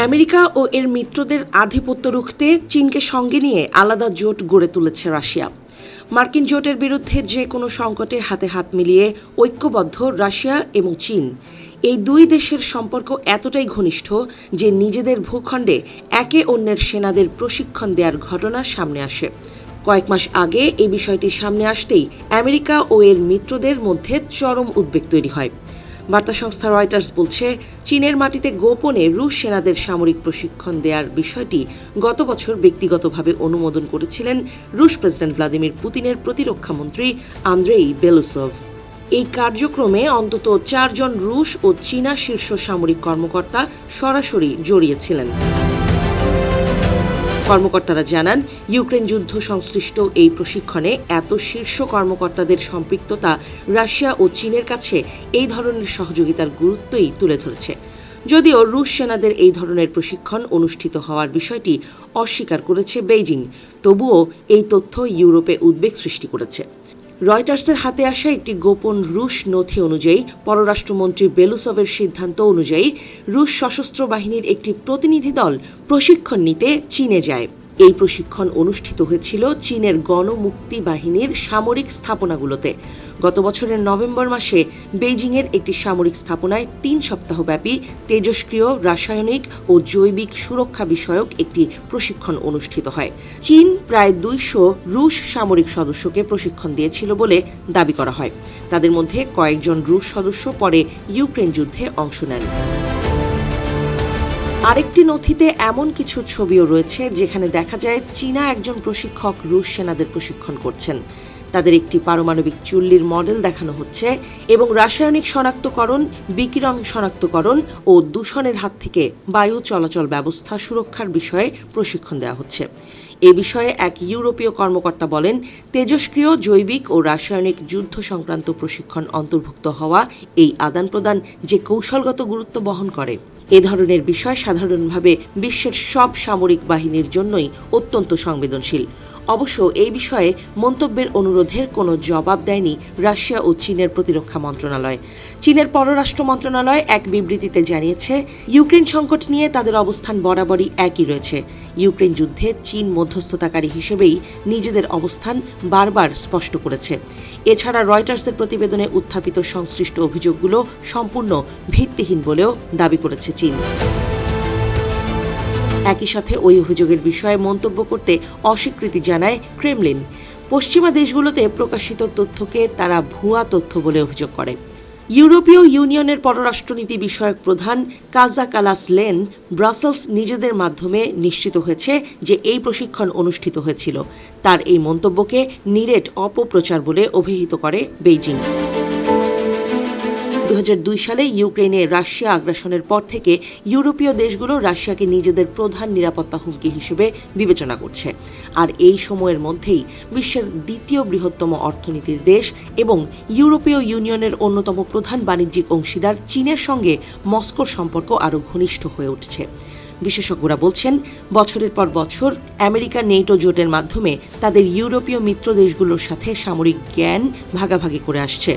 America ও এর মিত্রদের আধিপত্য রুখতে চীনকে সঙ্গে নিয়ে আলাদা জোট গড়ে তুলেছে রাশিয়া। মার্কিন জোটের বিরুদ্ধে যে কোনো সংকটে হাতে হাত মিলিয়ে ঐক্যবদ্ধ রাশিয়া এবং চীন। এই দুই দেশের সম্পর্ক এতটাই ঘনিষ্ঠ যে নিজেদের ভূখণ্ডে একে অন্যের সেনাদের প্রশিক্ষণ দেওয়ার ঘটনা সামনে আসে। কয়েক মাস আগে এই বিষয়টি সামনে আসতেই আমেরিকা ও এর মিত্রদের মধ্যে চরম উদ্বেগ তৈরি হয়। বার্তা সংস্থা রয়টার্স বলছে, চীনের মাটিতে গোপনে রুশ সেনাদের সামরিক প্রশিক্ষণ দেওয়ার বিষয়টি গত বছর ব্যক্তিগতভাবে অনুমোদন করেছিলেন রুশ প্রেসিডেন্ট ভ্লাদিমির পুতিনের প্রতিরক্ষামন্ত্রী আন্দ্রেই বেলুসভ। এই কার্যক্রমে অন্তত 4 জন রুশ ও চীনা শীর্ষ সামরিক কর্মকর্তা সরাসরি জড়িয়েছিলেন। কর্মকর্তারা জানান, ইউক্রেন যুদ্ধ সংশ্লিষ্ট এই প্রশিক্ষণে এত শীর্ষ কর্মকর্তাদের সম্পৃক্ততা রাশিয়া ও চীনের কাছে এই ধরনের সহযোগিতার গুরুত্বই তুলে ধরেছে। যদিও রুশ সেনাদের এই ধরনের প্রশিক্ষণ অনুষ্ঠিত হওয়ার বিষয়টি অস্বীকার করেছে বেইজিং, তবুও এই তথ্য ইউরোপে উদ্বেগ সৃষ্টি করেছে। রয়টার্সের হাতে আসা একটি গোপন রুশ নথি অনুযায়ী পররাষ্ট্রমন্ত্রী বেলুসভের সিদ্ধান্ত অনুযায়ী রুশ সশস্ত্র বাহিনীর একটি প্রতিনিধি দল প্রশিক্ষণ নিতে চীনে যায়। এই প্রশিক্ষণ অনুষ্ঠিত হয়েছিল চীনের গণমুক্তি বাহিনীর সামরিক স্থাপনাগুলোতে। গত বছরের নভেম্বর মাসে বেইজিংয়ের একটি সামরিক স্থাপনায় 3 সপ্তাহব্যাপী তেজস্ক্রিয় রাসায়নিক ও জৈবিক সুরক্ষা বিষয়ক একটি প্রশিক্ষণ অনুষ্ঠিত হয়। চীন প্রায় 200 রুশ সামরিক সদস্যকে প্রশিক্ষণ দিয়েছিল বলে দাবি করা হয়। তাদের মধ্যে কয়েকজন রুশ সদস্য পরে ইউক্রেন যুদ্ধে অংশ নেন। আরেকটি নথিতে এমন কিছু ছবিও রয়েছে যেখানে দেখা যায় চীনা একজন প্রশিক্ষক রুশ সেনাদের প্রশিক্ষণ করছেন। তাদের একটি পারমাণবিক চুল্লির মডেল দেখানো হচ্ছে এবং রাসায়নিক শনাক্তকরণ, বিকিরণ শনাক্তকরণ ও দূষণের হাত থেকে বায়ু চলাচল ব্যবস্থা সুরক্ষার বিষয়ে প্রশিক্ষণ দেওয়া হচ্ছে। এ বিষয়ে এক ইউরোপীয় কর্মকর্তা বলেন, তেজস্ক্রিয়, জৈবিক ও রাসায়নিক যুদ্ধ সংক্রান্ত প্রশিক্ষণ অন্তর্ভুক্ত হওয়া এই আদান প্রদান যে কৌশলগত গুরুত্ব বহন করে। এ ধরনের বিষয় সাধারণভাবে বিশ্বের সব সামরিক বাহিনীর জন্যই অত্যন্ত সংবেদনশীল। অবশ্য এই বিষয়ে মন্তব্যের অনুরোধের কোনো জবাব দেয়নি রাশিয়া ও চীনের প্রতিরক্ষা মন্ত্রণালয়। চীনের পররাষ্ট্র মন্ত্রণালয় এক বিবৃতিতে জানিয়েছে, ইউক্রেন সংকট নিয়ে তাদের অবস্থান বরাবরই একই রয়েছে। ইউক্রেন যুদ্ধে চীন মধ্যস্থতাকারী হিসেবেই নিজেদের অবস্থান বারবার স্পষ্ট করেছে। এছাড়া রয়টার্সের প্রতিবেদনে উত্থাপিত সংশ্লিষ্ট অভিযোগগুলো সম্পূর্ণ ভিত্তিহীন বলেও দাবি করেছে চীন। একই সাথে ওই অভিযোগের বিষয়ে মন্তব্য করতে অস্বীকৃতি জানায় ক্রেমলিন। পশ্চিমা দেশগুলোতে প্রকাশিত তথ্যকে তারা ভুয়া তথ্য বলে অভিযোগ করে। ইউরোপীয় ইউনিয়নের পররাষ্ট্রনীতি বিষয়ক প্রধান কাজা কালাস লেন ব্রাসেলস নিজেদের মাধ্যমে নিশ্চিত হয়েছে যে এই প্রশিক্ষণ অনুষ্ঠিত হয়েছিল। তার এই মন্তব্যকে নিরেট অপপ্রচার বলে অভিহিত করে বেইজিং। 2002 সালে ইউক্রেনে রাশিয়া আগ্রাসনের পর থেকে ইউরোপীয় দেশগুলো রাশিয়াকে নিজেদের প্রধান নিরাপত্তা হুমকি হিসেবে বিবেচনা করছে। আর এই সময়ের মধ্যেই বিশ্বের দ্বিতীয় বৃহত্তম অর্থনীতির দেশ এবং ইউরোপীয় ইউনিয়নের অন্যতম প্রধান বাণিজ্যিক অংশীদার চীনের সঙ্গে মস্কোর সম্পর্ক আরও ঘনিষ্ঠ হয়ে উঠছে। বিশেষজ্ঞরা বলছেন, বছরের পর বছর আমেরিকা নেটো জোটের মাধ্যমে তাদের ইউরোপীয় মিত্র দেশগুলোর সাথে সামরিক জ্ঞান ভাগাভাগি করে আসছে।